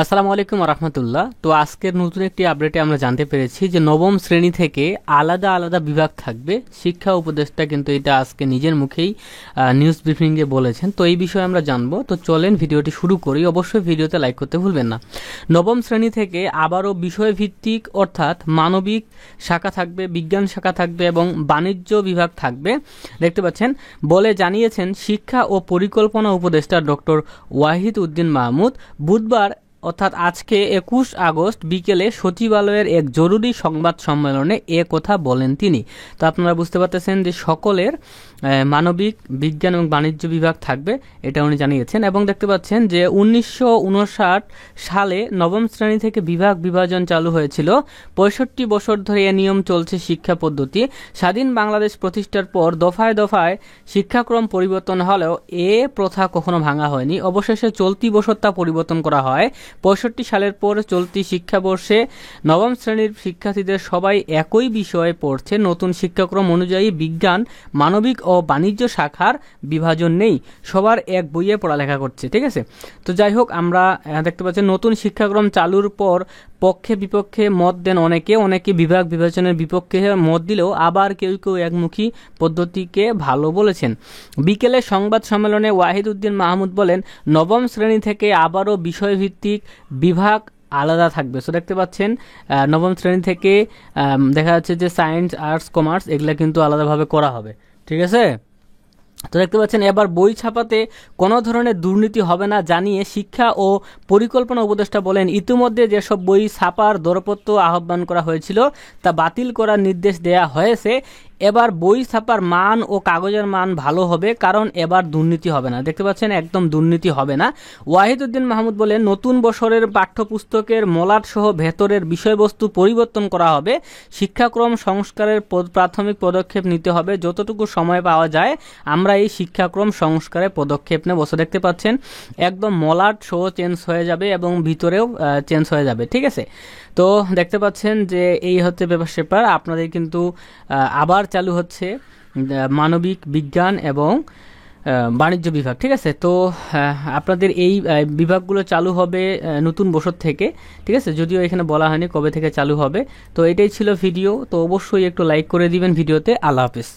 আসসালামু আলাইকুম রাহমাতুল্লাহ। তো আজকের নতুন একটি আপডেটে আমরা জানতে পেরেছি যে নবম শ্রেণী থেকে আলাদা আলাদা বিভাগ থাকবে। শিক্ষা উপদেষ্টা কিন্তু এটা আজকে নিজের মুখেই নিউজ ব্রিফিংয়ে বলেছেন। তো এই বিষয়ে আমরা জানবো। তো চলেন ভিডিওটি শুরু করি। অবশ্যই ভিডিওতে লাইক করতে ভুলবেন না। নবম শ্রেণী থেকে আবারও বিষয়ভিত্তিক অর্থাৎ মানবিক শাখা থাকবে, বিজ্ঞান শাখা থাকবে এবং বাণিজ্য বিভাগ থাকবে। দেখতে পাচ্ছেন বলে জানিয়েছেন শিক্ষা ও পরিকল্পনা উপদেষ্টা ডক্টর ওয়াহিদ উদ্দিন মাহমুদ বুধবার অর্থাৎ আজকে ২১ আগস্ট বিকেলে সচিবালয়ের এক জরুরি সংবাদ সম্মেলনে এ কথা বলেন তিনি। তো আপনারা বুঝতে পারতেছেন যে সকলের মানবিক বিজ্ঞান এবং বাণিজ্য বিভাগ থাকবে, এটা উনি জানিয়েছেন। এবং দেখতে পাচ্ছেন যে ১৯৫৯ সালে নবম শ্রেণী থেকে বিভাগ বিভাজন চালু হয়েছিল। ৬৫ বছর ধরে এ নিয়ম চলছে শিক্ষা পদ্ধতি। স্বাধীন বাংলাদেশ প্রতিষ্ঠার পর দফায় দফায় শিক্ষাক্রম পরিবর্তন হলেও এ প্রথা কখনো ভাঙা হয়নি। অবশেষে চলতি বছর তা পরিবর্তন করা হয়। ৬৫ সালের পর চলতি শিক্ষাবর্ষে নবম শ্রেণীর শিক্ষার্থীদের সবাই একই বিষয়ে পড়ছে। নতুন শিক্ষাক্রম অনুযায়ী বিজ্ঞান, মানবিক ও বাণিজ্য শাখার বিভাজন নেই, সবার এক বইয়ে পড়ালেখা করছে। ঠিক আছে, তো যাই হোক, আমরা দেখতে পাচ্ছি নতুন শিক্ষাক্রম চালুর পর পক্ষে বিপক্ষে মত দেন অনেকে বিভাগ বিভাজনের বিপক্ষে মত দিলেও আবার কেউ কেউ একমুখী পদ্ধতিকে ভালো বলেছেন। বিকেলে সংবাদ সম্মেলনে ওয়াহিদ উদ্দিন মাহমুদ বলেন, নবম শ্রেণী থেকে আবারও বিষয়ভিত্তিক বিভাগ আলাদা থাকবে। সো দেখতে পাচ্ছেন নবম শ্রেণী থেকে দেখা যাচ্ছে যে সায়েন্স, আর্টস, কমার্স এগুলা কিন্তু আলাদাভাবে করা হবে। ঠিক আছে, তো দেখতে পাচ্ছেন এবার বই ছাপাতে কোনো ধরনের দুর্নীতি হবে না জানিয়ে শিক্ষা ও পরিকল্পনা উপদেষ্টা বলেন, ইতিমধ্যে যেসব বই ছাপার দরপত্র আহ্বান করা হয়েছিল তা বাতিল করার নির্দেশ দেয়া হয়েছে। এবার বই ছাপার মান ও কাগজের মান ভালো হবে, কারণ এবার দুর্নীতি হবে না। দেখতে পাচ্ছেন একদম দুর্নীতি হবে না। ওয়াহিদ উদ্দিন মাহমুদ বলেন, নতুন বছরের পাঠ্যপুস্তকের মলাট সহ ভেতরের বিষয়বস্তু পরিবর্তন করা হবে। শিক্ষাক্রম সংস্কারের প্রাথমিক পদক্ষেপ নিতে হবে। যতটুকু সময় পাওয়া যায় আমরা এই শিক্ষাক্রম সংস্কারে পদক্ষেপ নেব। দেখতে পাচ্ছেন একদম মলাট সহ চেঞ্জ হয়ে যাবে এবং ভিতরেও চেঞ্জ হয়ে যাবে। ঠিক আছে, তো দেখতে পাচ্ছেন যে এই হচ্ছে ব্যাপার। আপনাদের কিন্তু আবার চালু হচ্ছে মানবিক বিজ্ঞান এবং বাণিজ্য বিভাগ। ঠিক আছে, তো আপনাদের এই বিভাগগুলো চালু হবে নতুন বছর থেকে। ঠিক আছে, যদিও এখানে বলা হয়নি কবে থেকে চালু হবে। তো এটাই ছিল ভিডিও। তো অবশ্যই একটু লাইক করে দিবেন ভিডিওতে। আল্লাহ হাফেজ।